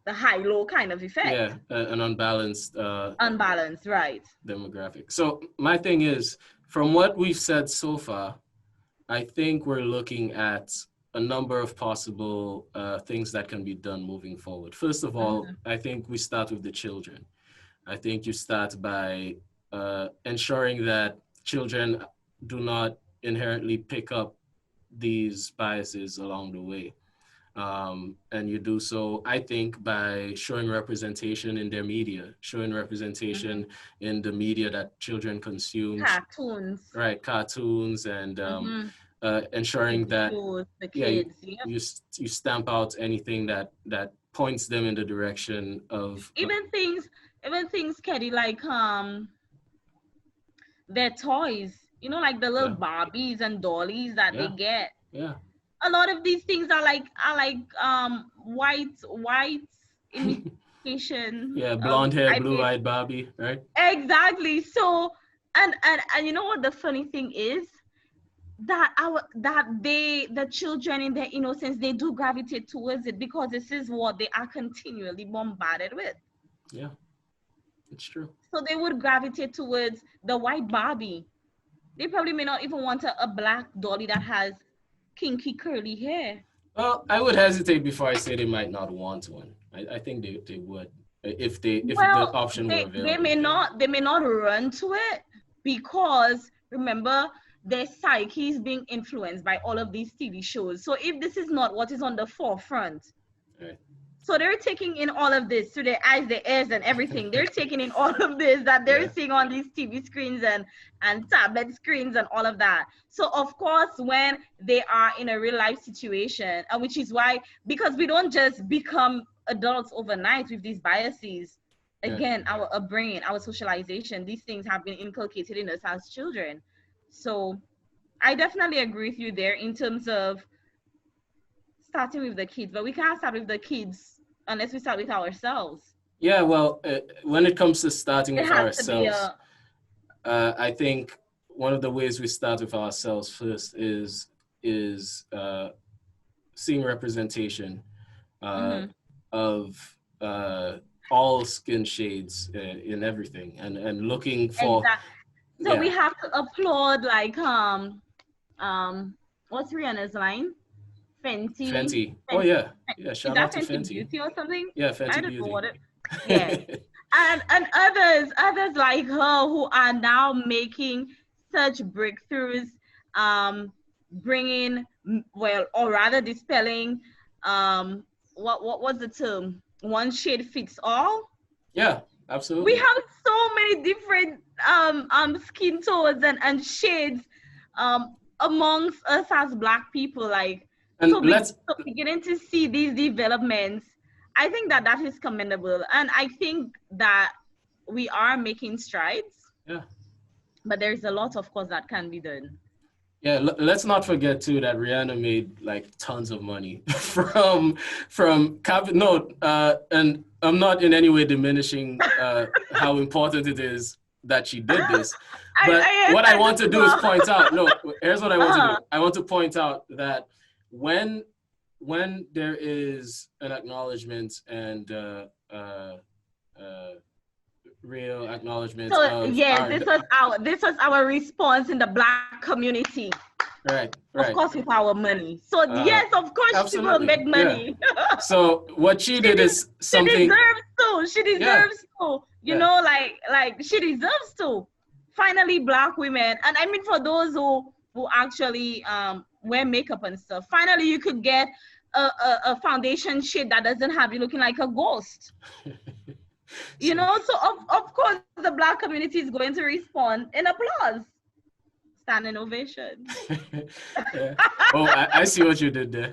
the high low kind of yeah, effect. an unbalanced Unbalanced, right? demographic. So my thing is, from what we've said so far, I think we're looking at a number of possible things that can be done moving forward. First of all, Mm-hmm. I think we start with the children. I think you start by ensuring that children do not inherently pick up these biases along the way. And you do so, I think, by showing representation in their media, showing Mm-hmm. representation in the media that children consume, Cartoons. right? Cartoons and Mm-hmm. ensuring TV that shows for yeah, kids. Yep. you stamp out anything that points them in the direction of Even things, even things, Keddy, like their toys. You know, like the yeah, little Barbies and dollies that they yeah, get. yeah. A lot of these things are like white imitation Yeah, of, blonde hair, I mean, blue-eyed Barbie, right? exactly. So and you know what the funny thing is, that the children in their innocence, they do gravitate towards it because this is what they are continually bombarded with. Yeah, it's true. So they would gravitate towards the white Barbie. They probably may not even want a black dolly that has kinky curly hair. Well, I would hesitate before I say they might not want one. I think they would if the Well, option were they may available. not run to it because remember their psyche is being influenced by all of these TV shows. So if this is not what is on the forefront, Right. so they're taking in all of this through their eyes, their ears, and everything. They're taking in all of this that they're Yeah. seeing on these TV screens and tablet screens and all of that. So of course, when they are in a real life situation, which is why because we don't just become adults overnight with these biases. Yeah. Again, our upbringing, our socialization, these things have been inculcated in us as children. So I definitely agree with you there in terms of starting with the kids, but we can't start with the kids unless we start with ourselves. Yeah. Well, when it comes to starting It with has to be ourselves, a I think one of the ways we start with ourselves first is seeing representation uh, mhm. of all skin shades in everything, and looking for Exact. So we yeah. have to applaud like what's Rihanna's line? Fenty. Fenty. Oh Fen- yeah, yeah. Is Shout out that to Fenty Fenty. Beauty or something? Yeah, I Fenty don't know Beauty. what it. Yes, and others like her who are now making such breakthroughs, bringing well or rather dispelling what was the term? One shade fits all. Yeah, We absolutely. have so many different skin tones and shades amongst us as Black people. Like And let's so beginning to see these developments, I think that that is commendable, and I think that we are making strides, yeah. but there's a lot, of course, that can be done. Yeah, let's not forget too that Rihanna made like tons of money from no, and I'm not in any way diminishing how important it is that she did this, but I what I heard want that to as do is well. point out. No, here's what I want to do. Uh-huh. I want to point out that when there is an acknowledgement and uh, real acknowledgement So of yes, our this was our response in the Black community. right, Of right. course, with our money. So Uh, yes, of course she will Absolutely. make Yeah. money. So what she she did is she something, deserves to. She yeah, deserves to. You yeah, know, like she deserves to. Finally, Black women, and I mean for those who actually wear makeup and stuff. Finally, you could get a foundation shade that doesn't have you looking like a ghost. You so know, so of course the Black community is going to respond in applause, standing ovation. yeah. Oh, I see what you did there.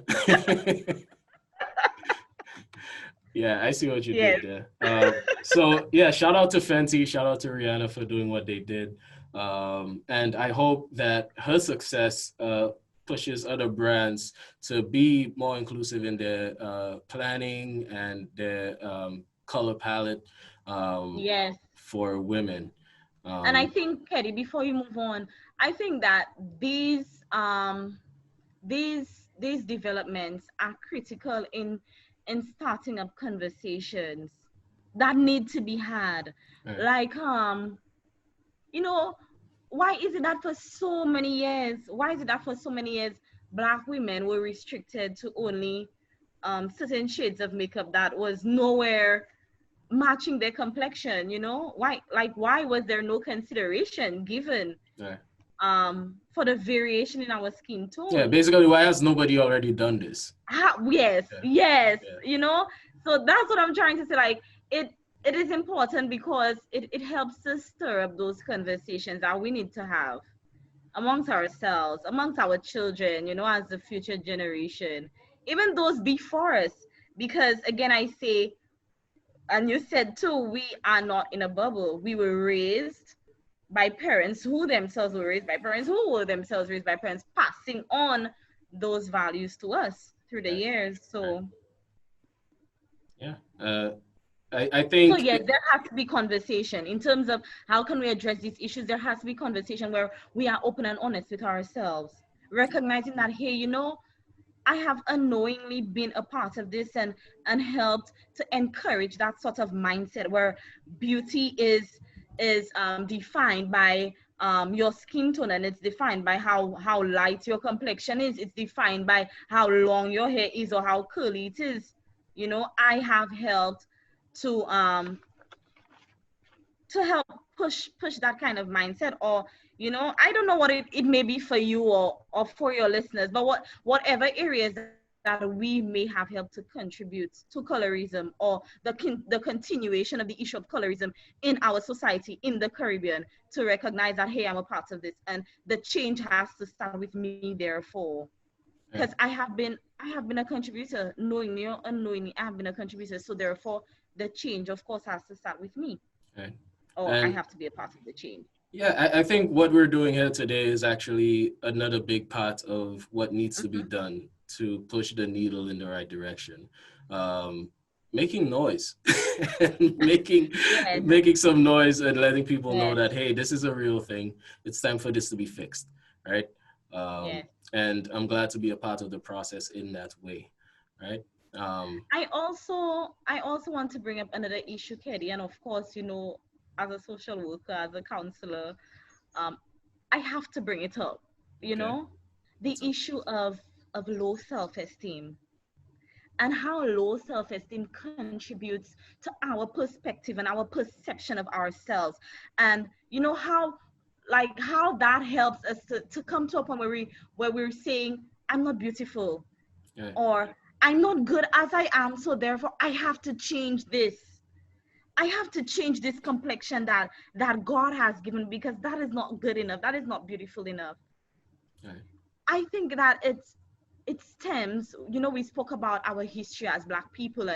Yeah, I see what you Yes. did there. So yeah, shout out to Fenty, shout out to Rihanna for doing what they did. And I hope that her success pushes other brands to be more inclusive in their planning and their color palette Yes. for women. And I Um, think, Keddy, before you move on, I think that these developments are critical in starting up conversations that need to be had. right, Like you know, why is it that for so many years, Black women were restricted to only certain shades of makeup that was nowhere matching their complexion, you know? Why was there no consideration given right. for the variation in our skin Yeah, tone? basically, why has nobody already done this? Yes, Yeah, yes, yeah, you know? So that's what I'm trying to say. Like it is important because it helps us stir up those conversations that we need to have amongst ourselves, amongst our children, you know, as the future generation, even those before us. Because again, I say, and you said too, we are not in a bubble. We were raised by parents who themselves were raised by parents who were themselves raised by parents, passing on those values to us through the right, years. right. So, Yeah. I so think yes, there has to be conversation in terms of how can we address these issues. There has to be conversation where we are open and honest with ourselves, recognizing that, hey, you know, I have unknowingly been a part of this and helped to encourage that sort of mindset where beauty is defined by your skin tone, and it's defined by how light your complexion is. It's defined by how long your hair is or how curly it is. You know, I have helped to help push that kind of mindset. Or, you know, I don't know what it may be for you or for your listeners, but whatever areas that we may have helped to contribute to colorism, or the continuation of the issue of colorism in our society in the Caribbean, to recognize that, hey, I'm a part of this, and the change has to start with me, therefore. Because Yeah. I have been a contributor, knowingly or unknowingly. I have been a contributor, so therefore the change, of course, has to start with me, Right. or I And have to be a part of the change. yeah, I think what we're doing here today is actually another big part of what needs to be Hmm. done to push the needle in the right direction. Um, Making noise, and Yes, making some noise and letting people know yes, that, hey, this is a real thing. It's time for this to be fixed, right? Um, yes. and I'm glad to be a part of the process in that way, right? Um, I also want to bring up another issue, Keddy, and of course, you know, as a social worker, as a counselor, um, I have to bring it up. You okay, know, the what's up? issue of low self-esteem, and how low self-esteem contributes to our perspective and our perception of ourselves. And you know how that helps us to come to a point where we're saying, I'm not beautiful, Yeah, or I'm not good as I am, so therefore I have to change this. I have to change this complexion that God has given, because that is not good enough. That is not beautiful enough. right, I think that it stems, you know, we spoke about our history as Black people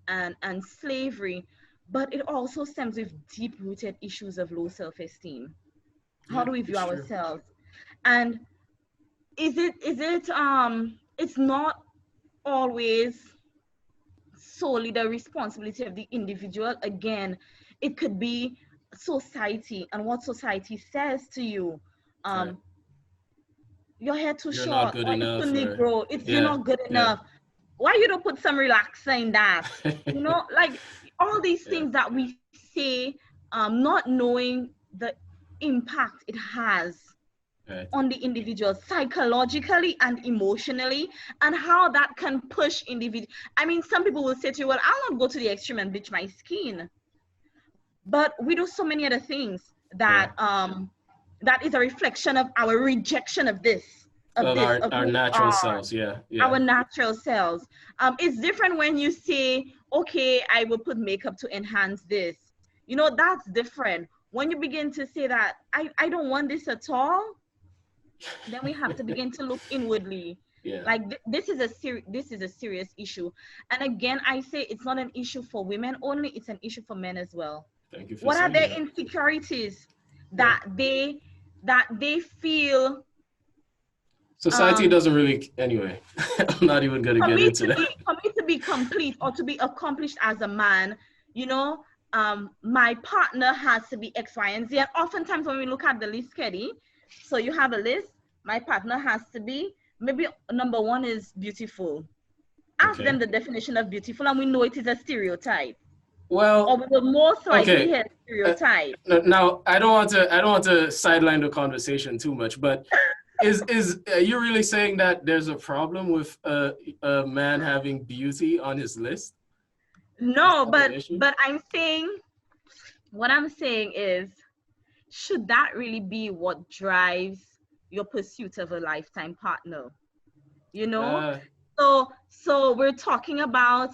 and slavery, but it also stems with deep rooted issues of low self-esteem. How yeah, do we it's view true. ourselves? And is it it's not always solely the responsibility of the individual. Again, it could be society and what society says to you. Right, um your hair too you're not short, good or it's too enough, or negro, it's you're yeah, not good yeah. enough. Why you don't put some relaxer in that? You know, like all these Yeah, things that we say, not knowing the impact it has right. on the individual psychologically and emotionally, and how that can push individual. I mean, some people will say to you, well, I'll not go to the extreme and bleach my skin, but we do so many other things Yeah. that is a reflection of our rejection of Of of our who we natural are, selves. Yeah, our yeah, natural selves. It's different when you say, okay, I will put makeup to enhance this. You know, that's different. When you begin to say that, I don't want this at all, then we have to begin to look inwardly. yeah. Like this is a serious issue. And again, I say it's not an issue for women only, it's an issue for men as well. Thank you for What are saying their that. insecurities Yeah. that they feel, Society um doesn't really. Anyway, I'm not even gonna for get me into to that. be for me to be complete or to be accomplished as a man, you know, my partner has to be X, Y, and Z. And oftentimes when we look at the list, Keddy, so you have a list, my partner has to be, maybe number one is beautiful. Ask them Okay. the definition of beautiful, and we know it is a stereotype, or Well, we will most likely okay. hear Uh, stereotype. Now, I don't want to sideline the conversation too much, but is you really saying that there's a problem with a man having beauty on his list? Is No, that the but issue? but I'm saying, what I'm saying is, should that really be what drives your pursuit of a lifetime partner? You know, Uh, so we're talking about,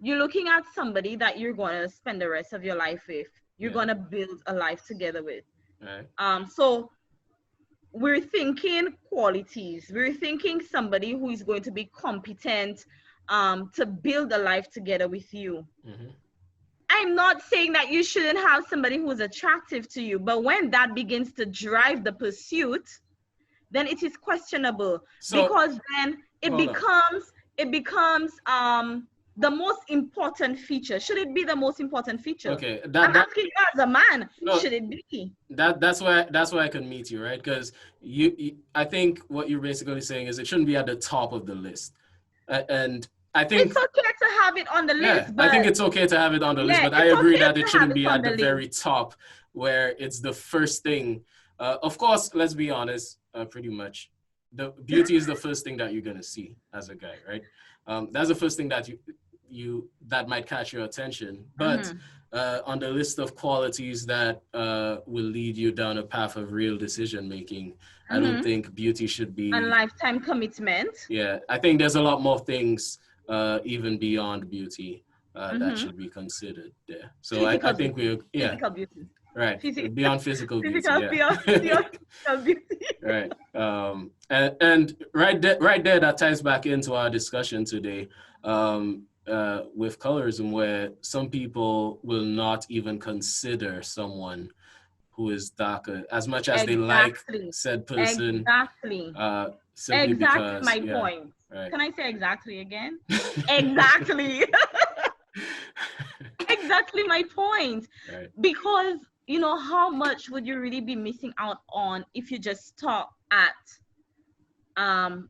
you're looking at somebody that you're going to spend the rest of your life with, you're yeah. going to build a life together with. Right. So we're thinking qualities, we're thinking somebody who is going to be competent, to build a life together with you. Mm-hmm. I'm not saying that you shouldn't have somebody who's attractive to you, but when that begins to drive the pursuit, then it is questionable, So because then it hold on. becomes it becomes the most important feature. Should it be the most important feature? Okay, I'm that asking you as a man, no, should it be? that's why I can meet you, right? Because I think what you're basically saying is it shouldn't be at the top of the list. And I It's think, okay to have it on the yeah, list, I think but it's okay to have it on the list, yeah, but I it's agree okay that it to have shouldn't it be on at the the list. very top where it's the first thing. Of course, let's be honest, pretty much the beauty is the first thing that you're gonna see as a guy, right? That's the first thing that that might catch your attention. But Mm-hmm. on the list of qualities that will lead you down a path of real decision making, I don't Mm-hmm. think beauty should And be. lifetime commitment. Yeah, I think there's a lot more things even beyond beauty that Mm-hmm. should be considered there. So I Physical think beauty. we're, yeah, Physical beauty. right, Physical, beyond physical beauty, physical, yeah. beyond physical beauty. Right. And right there, that ties back into our discussion today with colorism, where some people will not even consider someone who is darker as much as they like Exactly. said person, Exactly. simply Exactly because, my yeah, point. right. Can I say exactly again? Exactly. Exactly my point. Right. Because, how much would you really be missing out on if you just stop at um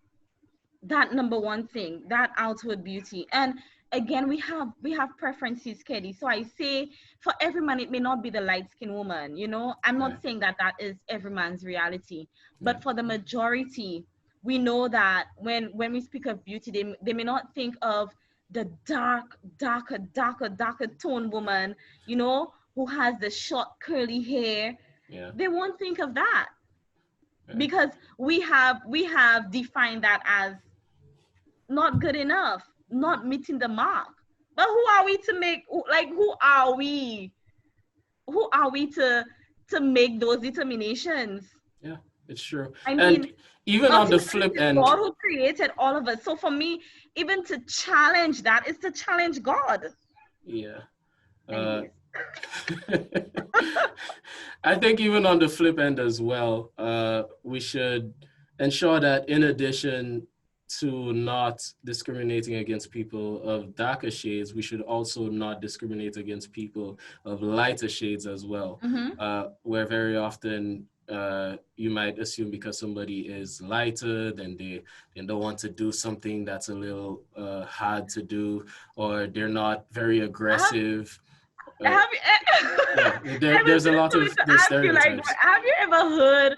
that number one thing, that outward beauty? And again, we have preferences, Keddy. So I say, for every man it may not be the light skinned woman. I'm Right. not saying that that is every man's reality, Yeah. but for the majority, we know that when we speak of beauty, they may not think of the darker toned woman, who has the short curly hair. Yeah. They won't think of that, Right. because we have defined that as not good enough, not meeting the mark. But who are we to make, like, who are we to make those determinations? Yeah. It's true. I And mean, even on the ultimately flip it's end, God who created all of us. So for me, even to challenge that is to challenge God. yeah. Uh, Anyways. I think even on the flip end as well, we should ensure that in addition to not discriminating against people of darker shades, we should also not discriminate against people of lighter shades as well. Mm-hmm. Where very often you might assume because somebody is lighter, then they don't want to do something that's a little hard to do, or they're not very aggressive. Uh, Have you, yeah, I was there's a just lot going of to the ask you, like, stereotypes. have you ever heard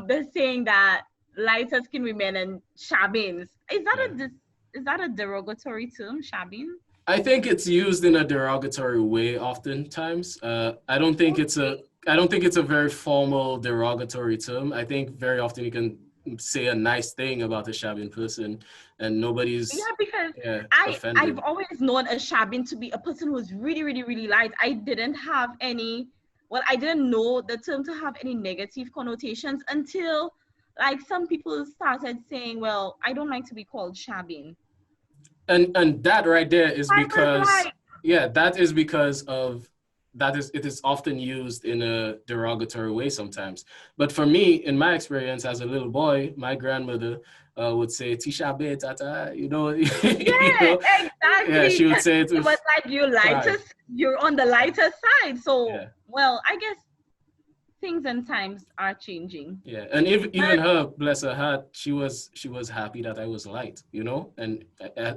the saying that lighter skinned women and shabins? Yeah. Is that a derogatory term, shabin? I think it's used in a derogatory way oftentimes. Okay. I don't think it's a very formal derogatory term. I think very often you can say a nice thing about a shabby person and Yeah, nobody's, because yeah, I've offended. always known a shabin to be a person who's really, really, really light. I didn't have any, well, I didn't know the term to have any negative connotations until, like, some people started saying, well, I don't like to be called shabin. And that right there is I was because, like, yeah, that is because of that is it is often used in a derogatory way sometimes. But for me, in my experience as a little boy, my grandmother would say "Tisha be tata," you yeah, know, yeah, exactly. she would say it It was with like pride. you're on the lighter side. So, Yeah, well, I guess things and times are changing. yeah, and if, even But her, bless her heart, she was happy that I was light, and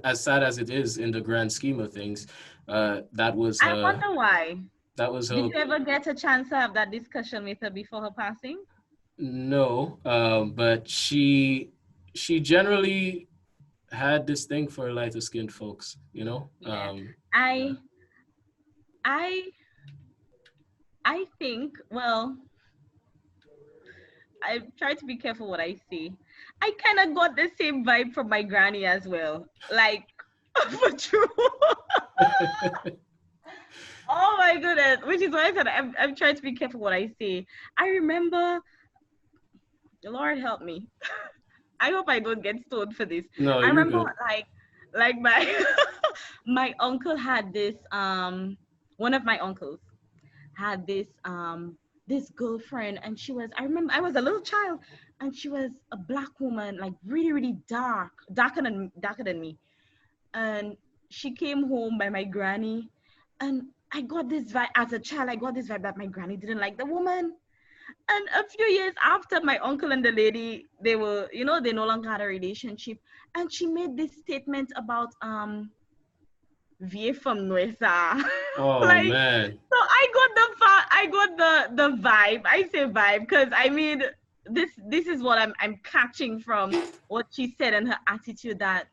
as sad as it is in the grand scheme of things, that was I her. wonder why. That was Did her. you ever get a chance to have that discussion with her before her passing? No, but she generally had this thing for lighter skinned folks, Yeah. yeah. I I I think, well, I try to be careful what I say. I kind of got the same vibe from my granny as well. Like, for true. Oh my goodness. Which is why I said I'm trying to be careful what I say. I remember, the Lord help me. I hope I don't get stoned for this. No, I you're remember, good. like my my uncle had this one of my uncles had this girlfriend, and she was, I remember, I was a little child, and she was a black woman, like really, really darker than me. And she came home by my granny, and I got this vibe as a child. I got this vibe that my granny didn't like the woman. And a few years after, my uncle and the lady, they were, they no longer had a relationship. And she made this statement about vie from Nuesa. Oh Like, man. so I got the vibe. I say vibe because I mean this is what I'm catching from what she said and her attitude, that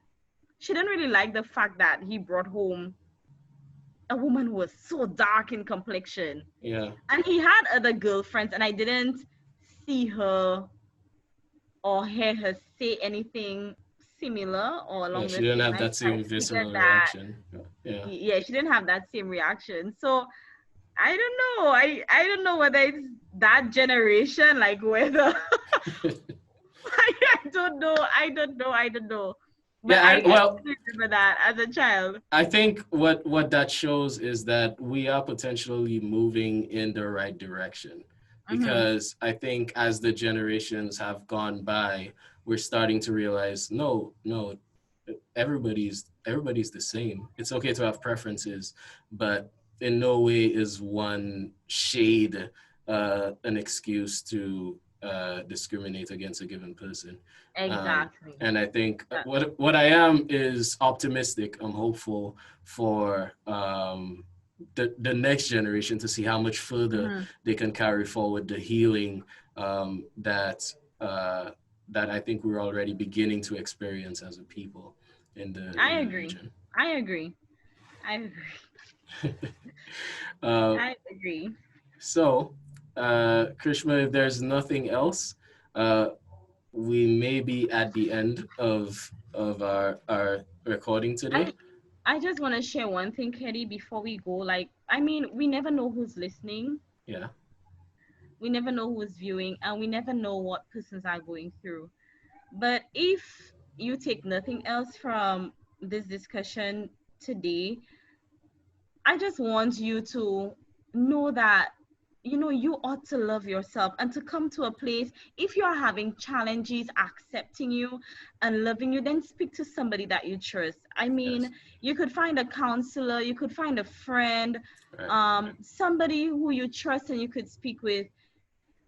she didn't really like the fact that he brought home a woman who was so dark in complexion. Yeah. And he had other girlfriends, and I didn't see her or hear her say anything similar or Yeah, along she the didn't same have lines. that I same figured visceral that, reaction. Yeah. yeah, she didn't have that same reaction. So I don't know. I don't know whether it's that generation, like whether I don't know. I don't know. But Yeah, I well, do remember that as a child. I think what that shows is that we are potentially moving in the right direction, Mm-hmm. because I think as the generations have gone by, we're starting to realize no, everybody's the same. It's okay to have preferences, but in no way is one shade an excuse to discriminate against a given person. Exactly. And I think That, what I am is optimistic. I'm hopeful for the next generation to see how much further mm-hmm. they can carry forward the healing that that I think we're already beginning to experience as a people in I the agree. region. I agree. I agree. uh, I agree. so, Krishma, if there's nothing else, uh, we may be at the end of our recording today. I I just want to share one thing, Keddy, before we go. Like, I mean, we never know who's listening, Yeah. we never know who's viewing, and we never know what persons are going through. But if you take nothing else from this discussion today, I just want you to know that you ought to love yourself and to come to a place. If you are having challenges accepting you and loving you, then speak to somebody that you trust. I Yes. mean, you could find a counselor, you could find a friend, Right. somebody who you trust and you could speak with,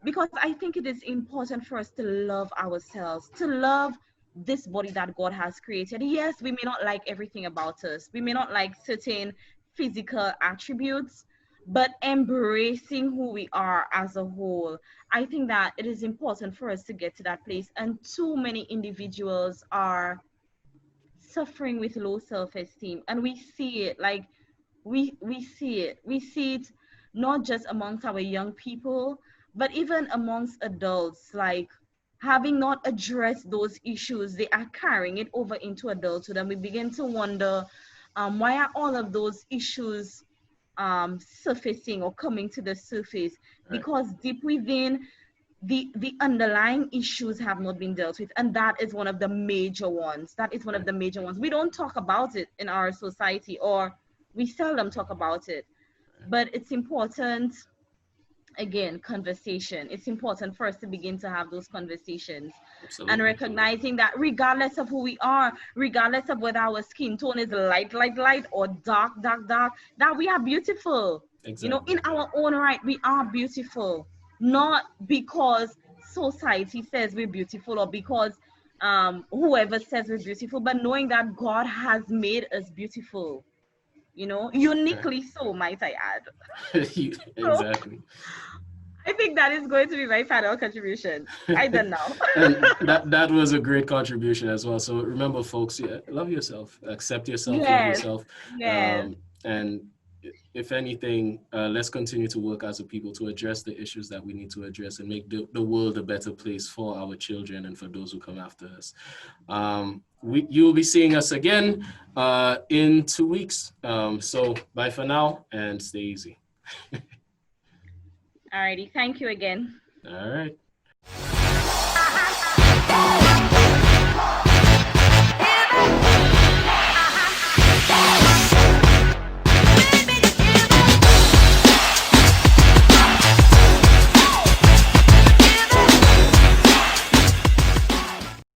because I think it is important for us to love ourselves, to love this body that God has created. Yes, we may not like everything about us, we may not like certain physical attributes, but embracing who we are as a whole, I think that it is important for us to get to that place. And too many individuals are suffering with low self-esteem, and we see it, like we see it not just amongst our young people, but even amongst adults, like having not addressed those issues, they are carrying it over into adulthood, and we begin to wonder, why are all of those issues surfacing or coming to the surface? Right. Because deep within, the underlying issues have not been dealt with, and that is one of the major ones. That is one of Right. the major ones. We don't talk about it in our society, or we seldom talk about it, but it's important. Again, conversation, it's important for us to begin to have those conversations, and Absolutely. recognizing that regardless of who we are, regardless of whether our skin tone is light or dark, that we are beautiful. Exactly. In our own right, we are beautiful, not because society says we're beautiful, or because whoever says we're beautiful, but knowing that God has made us beautiful, Right. uniquely so, might I add. So Exactly. I think that is going to be my final contribution. I don't know. And that was a great contribution as well. So remember, folks, yeah, love yourself, accept yourself, love Yes, yourself, yes, and if anything, let's continue to work as a people to address the issues that we need to address and make the world a better place for our children and for those who come after us. You'll be seeing us again in 2 weeks. So bye for now and stay easy. alrighty, thank you again. All right.